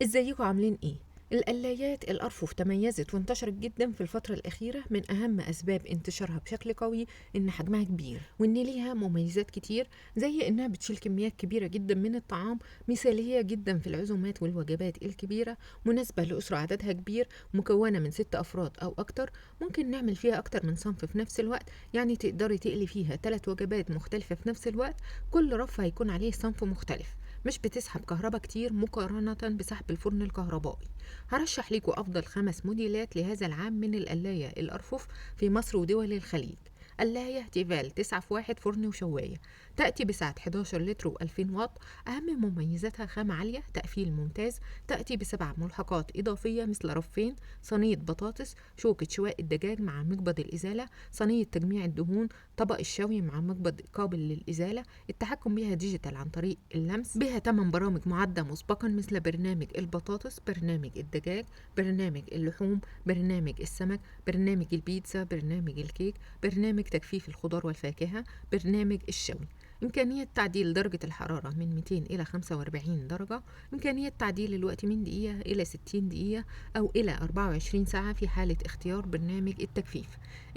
ازيكم عاملين ايه؟ القلايات الأرفف تميزت وانتشرت جدا في الفترة الأخيرة. من أهم أسباب انتشارها بشكل قوي إن حجمها كبير وإن ليها مميزات كتير، زي إنها بتشيل كميات كبيرة جدا من الطعام، مثالية جدا في العزومات والوجبات الكبيرة، مناسبة لأسرة عددها كبير مكونة من 6 أفراد أو أكتر. ممكن نعمل فيها أكتر من صنف في نفس الوقت، يعني تقدري تقلي فيها 3 وجبات مختلفة في نفس الوقت. كل رف هيكون عليه صنف مختلف، مش بتسحب كهرباء كتير مقارنة بسحب الفرن الكهربائي. هرشح لكم أفضل 5 موديلات لهذا العام من القلاية الأرفف في مصر ودول الخليج. قلاية تيفال 9 في 1 فرن وشواية، تأتي بسعة 11 لتر و2000 واط. أهم مميزاتها خامة عالية، تقفيل ممتاز، تأتي ب7 ملحقات إضافية مثل رفين، صينية بطاطس، شوكة شواء الدجاج مع مقبض الإزالة، صينية تجميع الدهون، طبق الشوي مع مقبض قابل للإزالة. التحكم بها ديجيتال عن طريق اللمس. بها 8 برامج معدة مسبقا مثل برنامج البطاطس، برنامج الدجاج، برنامج اللحوم، برنامج السمك، برنامج البيتزا، برنامج الكيك، برنامج تجفيف الخضار والفاكهة، برنامج الشوي. إمكانية تعديل درجة الحرارة من 200 إلى 45 درجة، إمكانية تعديل الوقت من دقيقة إلى 60 دقيقة أو إلى 24 ساعة في حالة اختيار برنامج التجفيف.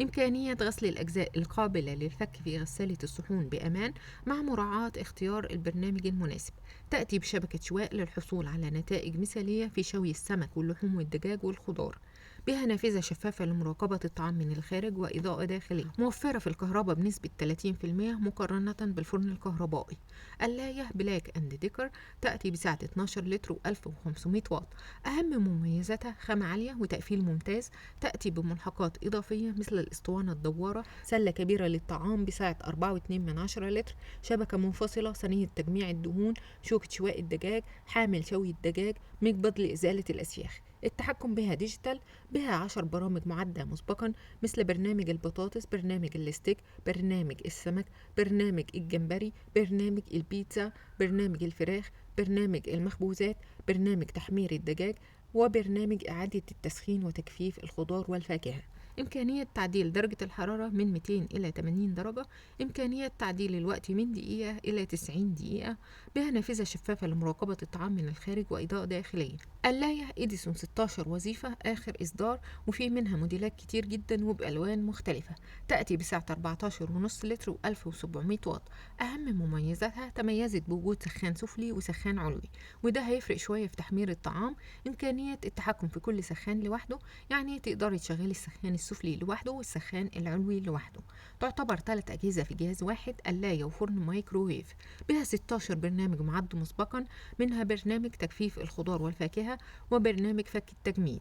إمكانية غسل الأجزاء القابلة للفك في غسالة الصحون بأمان مع مراعاة اختيار البرنامج المناسب. تأتي بشبكة شواء للحصول على نتائج مثالية في شوي السمك واللحوم والدجاج والخضار. بها نافذة شفافة لمراقبة الطعام من الخارج وإضاءة داخلية، موفرة في الكهرباء بنسبة 30% مقارنة بالفرن الكهربائي. قلاية بلاك أند ديكر، تأتي بسعة 12 لتر و1500 واط. أهم مميزاتها خامة عالية وتقفيل ممتاز، تأتي بملحقات إضافية مثل الأسطوانة الدوارة، سلة كبيرة للطعام بسعة 4.2 لتر، شبكة منفصلة، صينية تجميع الدهون، شوكة شواء الدجاج، حامل شوي الدجاج، مقبض لإزالة الأسياخ. التحكم بها ديجيتال. بها 10 برامج معدة مسبقا مثل برنامج البطاطس، برنامج الستيك، برنامج السمك، برنامج الجمبري، برنامج البيتزا، برنامج الفراخ، برنامج المخبوزات، برنامج تحمير الدجاج، وبرنامج إعادة التسخين وتجفيف الخضار والفاكهة. إمكانية تعديل درجة الحرارة من 200 إلى 80 درجة، إمكانية تعديل الوقت من دقيقة إلى 90 دقيقة. بها نافذة شفافة لمراقبة الطعام من الخارج وإضاءة داخلية. قلاية إديسون 16 وظيفة آخر إصدار، وفي منها موديلات كتير جدا وبألوان مختلفة. تأتي بسعة 14.5 لتر و1700 واط. أهم مميزاتها تميزت بوجود سخان سفلي وسخان علوي، وده هيفرق شوية في تحمير الطعام. إمكانية التحكم في كل سخان لوحده، يعني تقدري تشغلي السخان السفلي لوحده والسخان العلوي لوحده. تعتبر 3 أجهزة في جهاز واحد، قلاية وفرن مايكروويف. بها 16 برنامج معد مسبقا، منها برنامج تجفيف الخضار والفاكهة وبرنامج فك التجميد.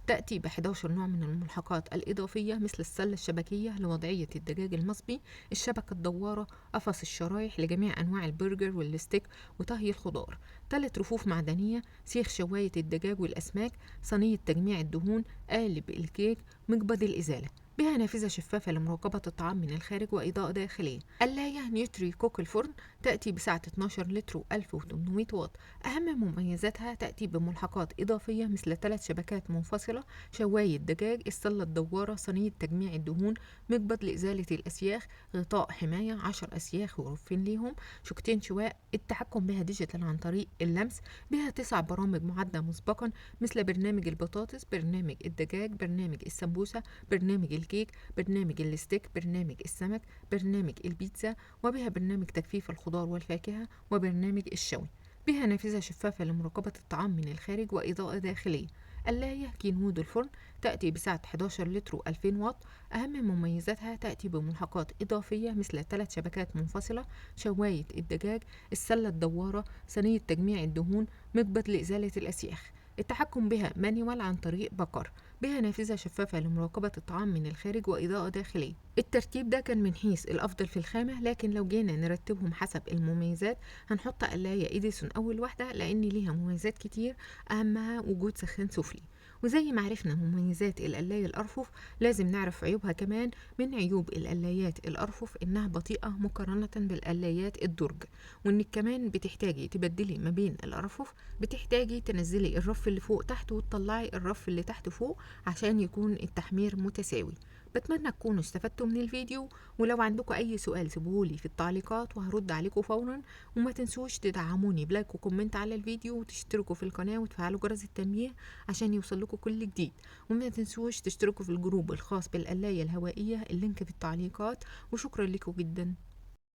تأتي ب11 نوع من الملحقات الإضافية مثل السلة الشبكية لوضعية الدجاج المصبي، الشبكة الدوارة، قفص الشرايح لجميع أنواع البرجر والستيك وطهي الخضار، 3 رفوف معدنية، سيخ شواية الدجاج والأسماك، صينية تجميع الدهون، قالب الكيك، مقبض الإزالة. بها نافذة شفافة لمراقبة الطعام من الخارج وإضاءة داخلية. قلاية نيوتري كوك الفرن، تأتي بسعة 12 لتر و1800 واط. أهم مميزاتها تأتي بملحقات إضافية مثل 3 شبكات منفصلة، شواية دجاج، السلة الدوارة، صينية تجميع الدهون، مقبض لإزالة الأسياخ، غطاء حماية، 10 أسياخ ورفين ليهم، شوكتين شواء. التحكم بها ديجيتال عن طريق اللمس. بها 9 برامج معدة مسبقا مثل برنامج البطاطس، برنامج الدجاج، برنامج السمبوسة، برنامج الكيك، برنامج الستيك، برنامج السمك، برنامج البيتزا، وبها برنامج تجفيف الخضار والفاكهة وبرنامج الشوي. بها نافذة شفافة لمراقبة الطعام من الخارج وإضاءة داخلية. قلاية كينوود الفرن، تأتي بسعة 11 لتر و2000 واط. أهم مميزاتها تأتي بملحقات إضافية مثل 3 شبكات منفصلة، شواية الدجاج، السلة الدوارة، صينية تجميع الدهون، مقبض لإزالة الأسياخ. التحكم بها مانيوال عن طريق بقر. بها نافذة شفافة لمراقبة الطعام من الخارج وإضاءة داخلية. الترتيب ده كان من حيث الأفضل في الخامة، لكن لو جينا نرتبهم حسب المميزات هنحط قلاية إديسون أول واحدة لأن ليها مميزات كتير، أهمها وجود سخان سفلي. وزي ما عرفنا مميزات القلاية الأرفف، لازم نعرف عيوبها كمان. من عيوب القلايات الأرفف إنها بطيئة مقارنة بالقلايات الدرج، وإنك كمان بتحتاجي تبدلي ما بين الأرفف، بتحتاجي تنزلي الرف اللي فوق تحت وتطلعي الرف اللي تحت فوق عشان يكون التحمير متساوي. بتمنى تكونوا استفدتوا من الفيديو، ولو عندكم اي سؤال سيبوهولي في التعليقات وهرد عليكم فورا. وما تنسوش تدعموني بلايك وكومنت على الفيديو، وتشتركوا في القناة وتفعلوا جرس التنبيه عشان يوصلكوا كل جديد. وما تنسوش تشتركوا في الجروب الخاص بالقلاية الهوائية، اللينك في التعليقات. وشكرا لكم جدا.